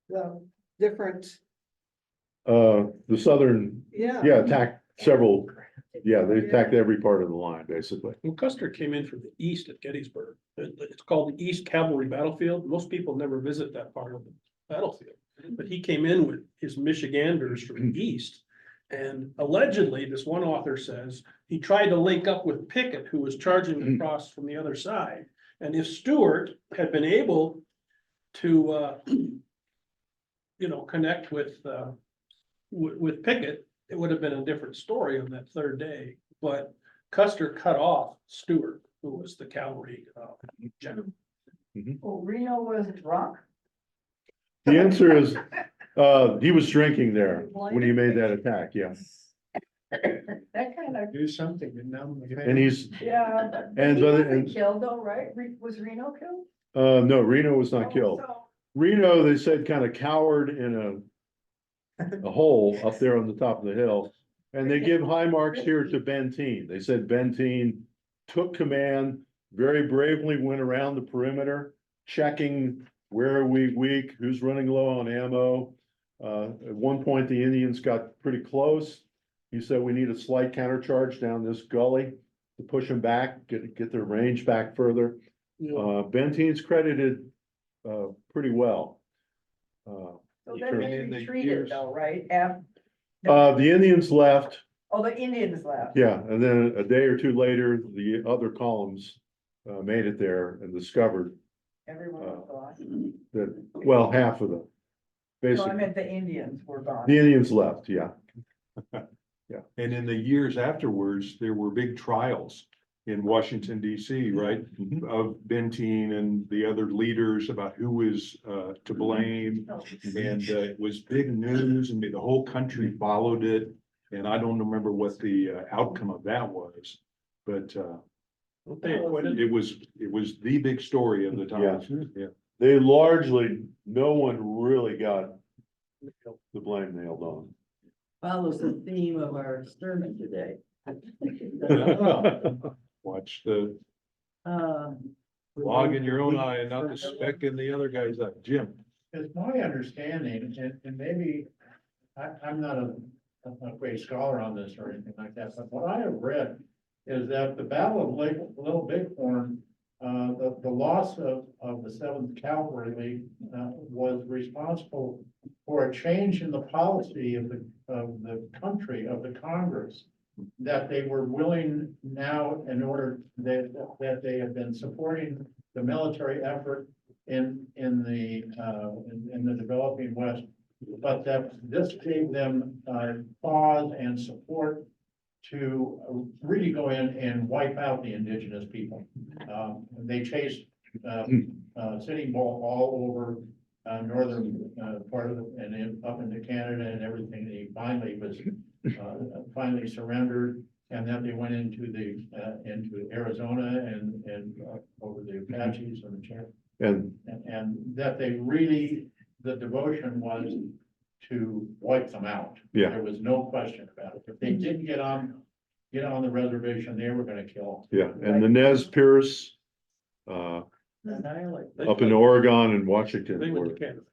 The different, The Southern, yeah. attacked several, they attacked every part of the line, basically. Well, Custer came in from the east at Gettysburg. It's called the East Cavalry Battlefield. Most people never visit that part of the battlefield. But he came in with his Michiganders from the east. And allegedly, this one author says, he tried to link up with Pickett, who was charging across from the other side. And if Stewart had been able to, connect with Pickett, it would have been a different story on that third day. But Custer cut off Stewart, who was the cavalry general. Well, Reno was drunk. The answer is, he was drinking there when he made that attack, yeah. That kind of, Do something to numb the pain. And he's, yeah. And He but- wasn't and- killed though, right? Was Reno killed? no, Reno was not killed. So- Reno, they said, kind of cowered in a hole up there on the top of the hill. And they give high marks here to Benteen. They said Benteen took command, very bravely went around the perimeter, checking where are we weak, who's running low on ammo. At one point, the Indians got pretty close. He said, we need a slight countercharge down this gully to push them back, get their range back further. Benteen's credited pretty well. So in then they the retreated years- though, right? The Indians left, Oh, the Indians left. yeah, and then a day or two later, the other columns made it there and discovered Everyone was gone. that, well, half of them. No, I Basically, meant the Indians were gone. the Indians left, yeah. And in the years afterwards, there were big trials in Washington DC, right? Of Benteen and the other leaders about who was to blame. And it was big news and the whole country followed it. And I don't remember what the outcome of that was, but They acquitted. it was the big story of the time. Yeah. they largely, no one really got the blame nailed on. Follows the theme of our sermon today. Watch the Uh, log in your own eye and not the speck in the other guy's eye. Jim? It's my understanding, and maybe, I'm not a great scholar on this or anything like that, but what I have read is that the Battle of Little Bighorn, the loss of the Seventh Cavalry League, was responsible for a change in the policy of the country, of the Congress, that they were willing now, in order that they have been supporting the military effort in the developing West, but that this gave them pause and support to really go in and wipe out the indigenous people. They chased Sitting Bull all over northern part of it and up into Canada and everything. He finally was finally surrendered, and then they went into Arizona and over the Apaches and the Cherokee. And that they really, the devotion was to wipe them out. Yeah. There was no question about it. If they didn't get on the reservation, they were gonna kill Yeah, and the Nez Perce, annihilate. up in Oregon and They Washington went were to Canada.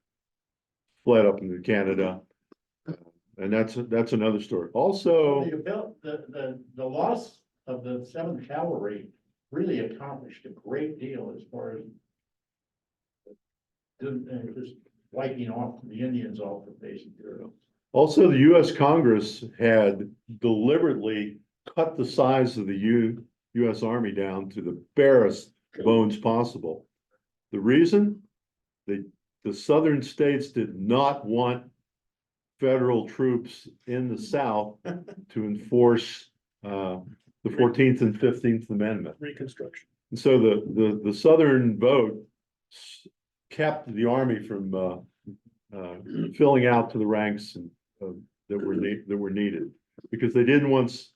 fled up into Canada. And that's another story. Also, them. The loss of the Seventh Cavalry really accomplished a great deal as far as just wiping off the Indians off the face of the earth. also the US Congress had deliberately cut the size of the US Army down to the barest bones possible. The reason? The southern states did not want federal troops in the South to enforce the 14th and 15th Amendment. Reconstruction. And so the southern vote kept the army from filling out to the ranks and that were needed, because they didn't want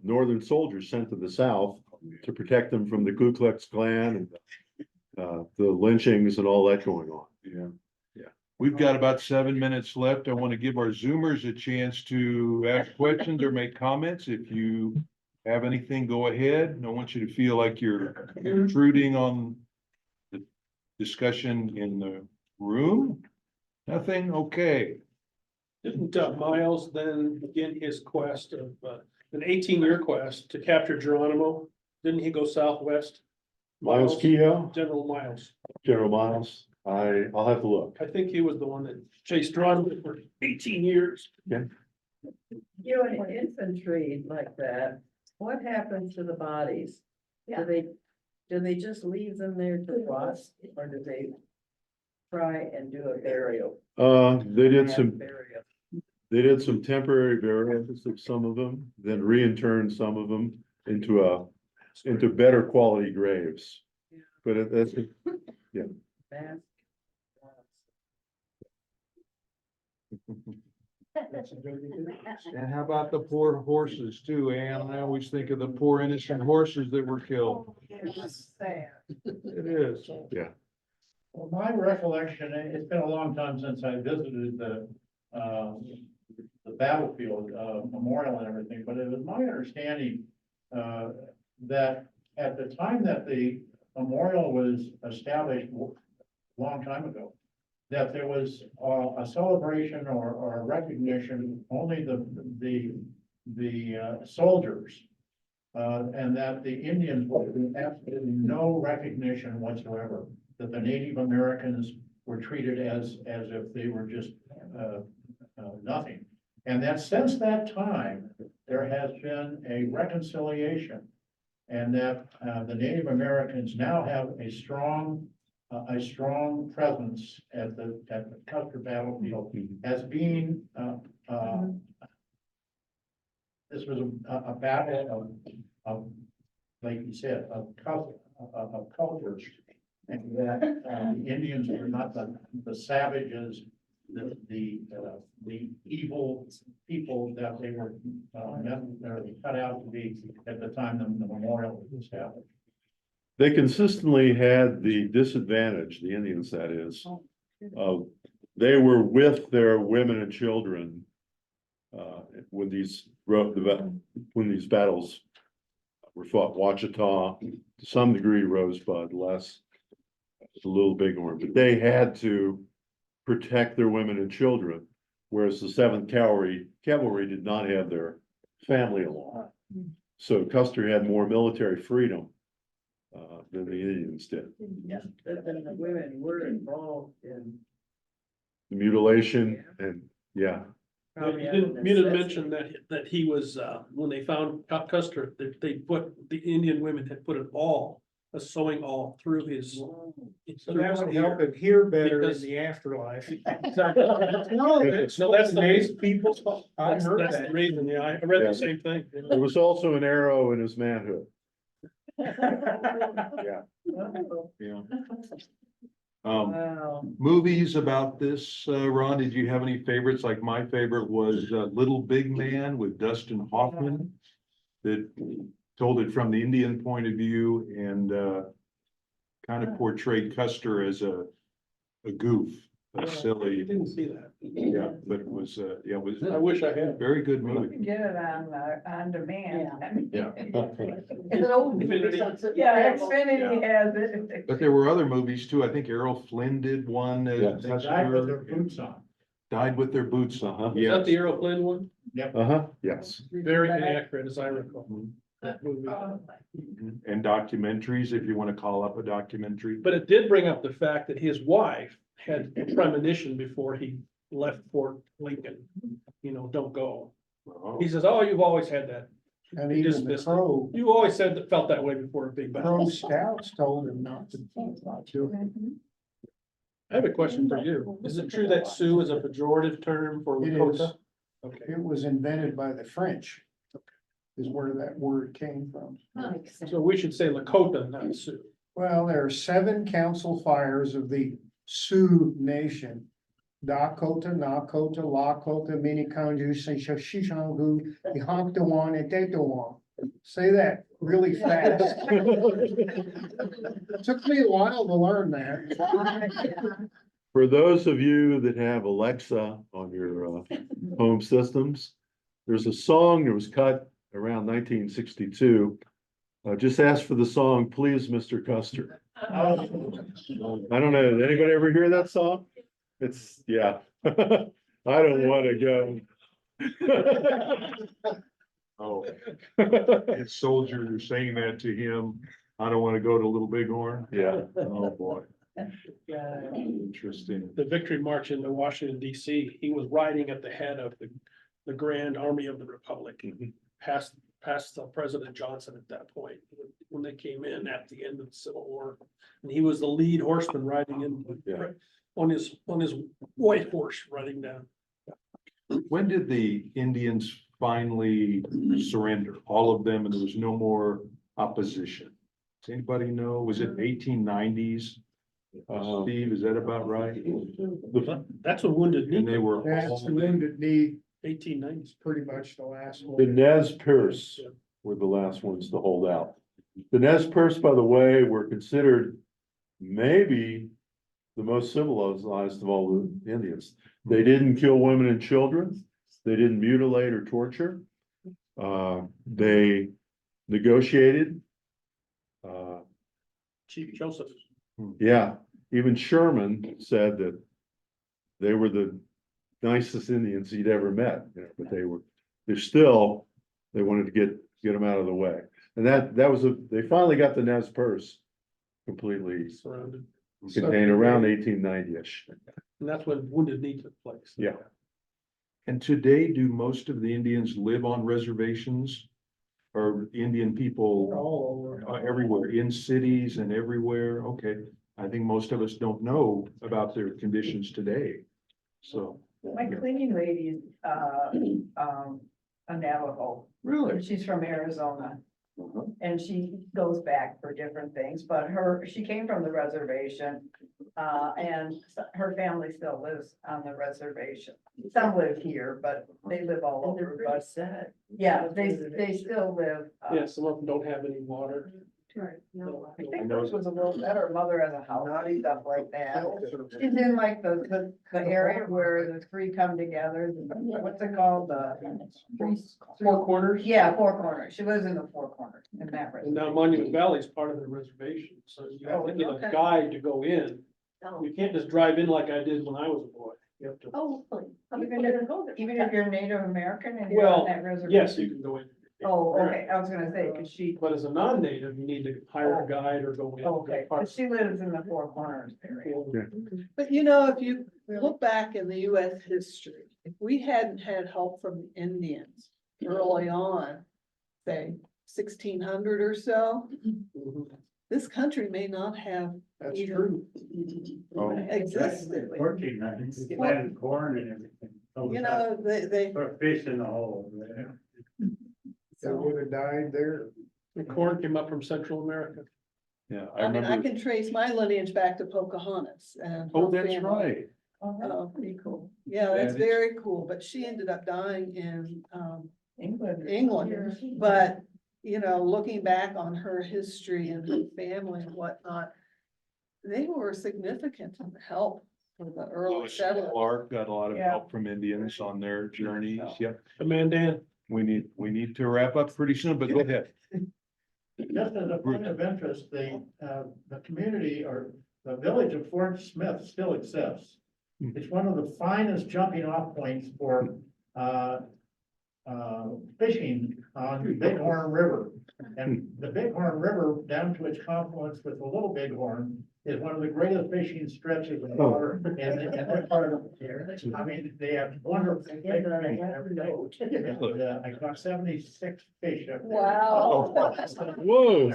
northern soldiers sent to the South to protect them from the Ku Klux Klan and the lynchings and all that going on. Yeah. We've got about 7 minutes left. I want to give our Zoomers a chance to ask questions or make comments. If you have anything, go ahead. I want you to feel like you're intruding on the discussion in the room. Nothing? Okay. Didn't Miles then begin his quest of an 18-year quest to capture Geronimo? Didn't he go southwest? Miles Kehoe, General Miles. General Miles, I'll have to look. I think he was the one that chased Geronimo for 18 years. You know, in infantry like that, what happens to the bodies? Do they just leave them there to rot, or do they try and do a burial? They did some Burial. They did some temporary burials of some of them, then reinterned some of them into better quality graves. But that's, Fast. And how about the poor horses too, Ann? I always think of the poor innocent horses that were killed. It's sad. It is. Well, my recollection, it's been a long time since I visited the battlefield, memorial and everything, but it was my understanding, that at the time that the memorial was established a long time ago, that there was a celebration or a recognition, only the soldiers, and that the Indians were given absolutely no recognition whatsoever, that the Native Americans were treated as if they were just nothing. And that since that time, there has been a reconciliation, and that the Native Americans now have a strong presence at the Custer battlefield as being this was a battle of like you said, of cultures, and that the Indians were not the savages, the evil people that they were necessarily cut out to be at the time the memorial was established. they consistently had the disadvantage, the Indians that is, of they were with their women and children. When these battles were fought, Wachita, to some degree Rosebud, less, a Little Bighorn, but they had to protect their women and children. Whereas the Seventh Cavalry did not have their family along. So Custer had more military freedom than the Indians did. Yeah, but then the women were involved in. The mutilation and, yeah, probably You out of didn't necessity. mention that he was, when they found Custer, they put, the Indian women had put a sewing awl through his. So that would help him hear better in the afterlife. No, that's No, that's the nice reason. people. I That's heard that's the that. reason, yeah, I read Yeah. the same thing. there was also an arrow in his manhood. Yeah. Yeah. Wow. Movies about this, Ron, did you have any favorites? Like my favorite was Little Big Man with Dustin Hoffman. That told it from the Indian point of view and kind of portrayed Custer as a goof, a I silly, didn't see that. yeah, but it was, yeah, it was I a wish I had. very good You movie. can get it on demand. Yeah. It's an old movie, Infinity. so it's- Yeah, Xfinity has it. But there were other movies too. I think Errol Flynn did one. Yes. They died with their boots on. Died with their boots on. Was that the Yes. Errol Flynn one? Yes. Very inaccurate, as I recall, that movie. And documentaries, if you want to call up a documentary. But it did bring up the fact that his wife had a premonition before he left Fort Lincoln. You know, don't go. Oh. He says, oh, you've always had that. And He even just the missed it. Crow, You always said that, felt that way before a big battle. Crow Scouts told him not to do it. I have a question for you. Is it true that Sioux is a pejorative term for It is. Lakota? Okay. It was invented by the French. Is where that word came from. Makes sense. So we should say Lakota, not Sioux. Well, there are 7 council fires of the Sioux Nation. Dakota, Nakota, Lakota, Miniconjou, Shishangu, Yahontawan, and Tetawan. Say that really fast. Took me a while to learn that. For those of you that have Alexa on your home systems, there's a song that was cut around 1962. Just ask for the song, Please, Mr. Custer. I don't know, did anybody ever hear that song? It's, yeah. I don't want to go. Oh, his soldiers are saying that to him. I don't want to go to Little Bighorn. Yeah. Oh, boy. Yeah. Interesting. The Victory March into Washington DC, he was riding at the head of the Grand Army of the Republic. Past President Johnson at that point, when they came in at the end of the Civil War. And he was the lead horseman riding in Yeah. on his white horse riding down. When did the Indians finally surrender? All of them, and there was no more opposition? Does anybody know? Was it 1890s? Steve, is that about right? That's what Wounded And Knee, they were That's all, the Wounded Knee, 1890s. pretty much the last The one. Nez Perce were the last ones to hold out. The Nez Perce, by the way, were considered maybe the most civilized of all the Indians. They didn't kill women and children. They didn't mutilate or torture. They negotiated. Chief Joseph. Yeah, even Sherman said that they were the nicest Indians he'd ever met, you know, but they wanted to get them out of the way. And that was they finally got the Nez Perce completely Surrounded, contained around 1890-ish. and that's when Wounded Knee took place. Yeah. and today, do most of the Indians live on reservations? Or Indian people All over. everywhere, in cities and everywhere? Okay, I think most of us don't know about their conditions today. So, My cleaning lady is, a Navajo. really? She's from Arizona. Uh-huh. And she goes back for different things, but she came from the reservation. And her family still lives on the reservation. Some live here, but they live all And they're over, pretty but sad. yeah, they still live. Yeah, some of them don't have any water. I think hers was a little better, mother has a house, stuff like that. She's in like the area where the three come together, what's it called, Four Corners. yeah, Four Corners, she lives in the Four Corners, in that And now reservation. Monument Valley is part of the reservation, so you have to get a guide to go in. You can't just drive in like I did when I was a boy. You have to, Oh, Even if you're Native American and you're Well, on that reservation? yes, you can go in. Oh, okay, I was gonna say, cause she, But as a non-native, you need to hire a guide or go in. okay, cause she lives in the Four Corners area. But you know, if you look back in the US history, if we hadn't had help from the Indians early on, say 1600 or so, Mhm. this country may not have That's even true. Oh. existed. Working, planted corn and everything. You know, they, Put fish in the hole. They would have died there. The corn came up from Central America. Yeah, I mean, I can trace my lineage back to Pocahontas and. Oh, her that's family. right. Oh, pretty cool. Yeah, that's That is- very cool, but she ended up dying in, England. England, but, you know, looking back on her history and her family and whatnot, they were significant in the help for the early Lewis and settlers. Clark got a lot of Yeah. help from Indians on their journeys. Yep. The Mandan. We need to wrap up pretty soon, but go ahead. Just as a point of interest, the community or the village of Fort Smith still exists. It's one of the finest jumping off points for, fishing on the Bighorn River. And the Bighorn River, down to its confluence with the Little Bighorn, is one of the greatest fishing stretches of water in that part of here. I mean, they have wonderful fish every day. And, I caught 76 fish up there. Wow. Whoa.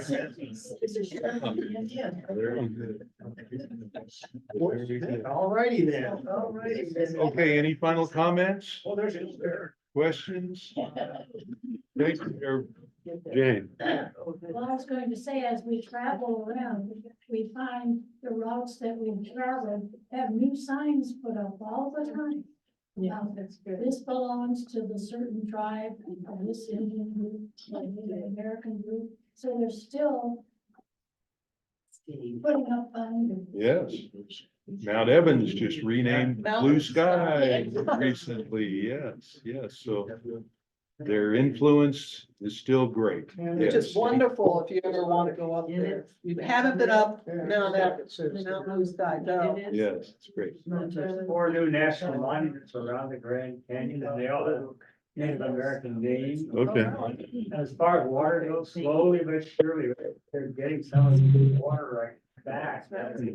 Alrighty then. Okay, any final comments, Oh, there's there. questions? Jane, Well, I was going to say, as we travel around, we find the routes that we've traveled have new signs put up all the time. That's good. This belongs to the certain tribe, or this Indian group, or the American group, so they're still putting up, yes. Mount Evans just renamed Mountain Blue Sky Sky. recently. Yes, so their influence is still great. Which is Yes. wonderful if you ever want to go up there. You haven't been up Mount Evans, Mount Blue Sky, go. Yes, it's great. There's 4 new national monuments around the Grand Canyon, and they all have Native American names. Okay. As far as water goes, slowly but surely, they're getting some of the good water right back. In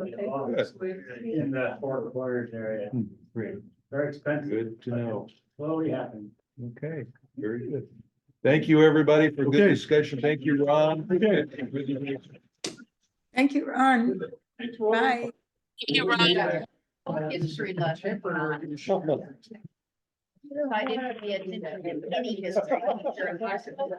the Four Corners area. Great. Very expensive. Good to know. Slowly happening. Okay, very good. Thank you, everybody, for good Okay. discussion. Thank you, Ron. Thank you, Ron. Bye. It's free lunch. I didn't pay attention to any history during high school.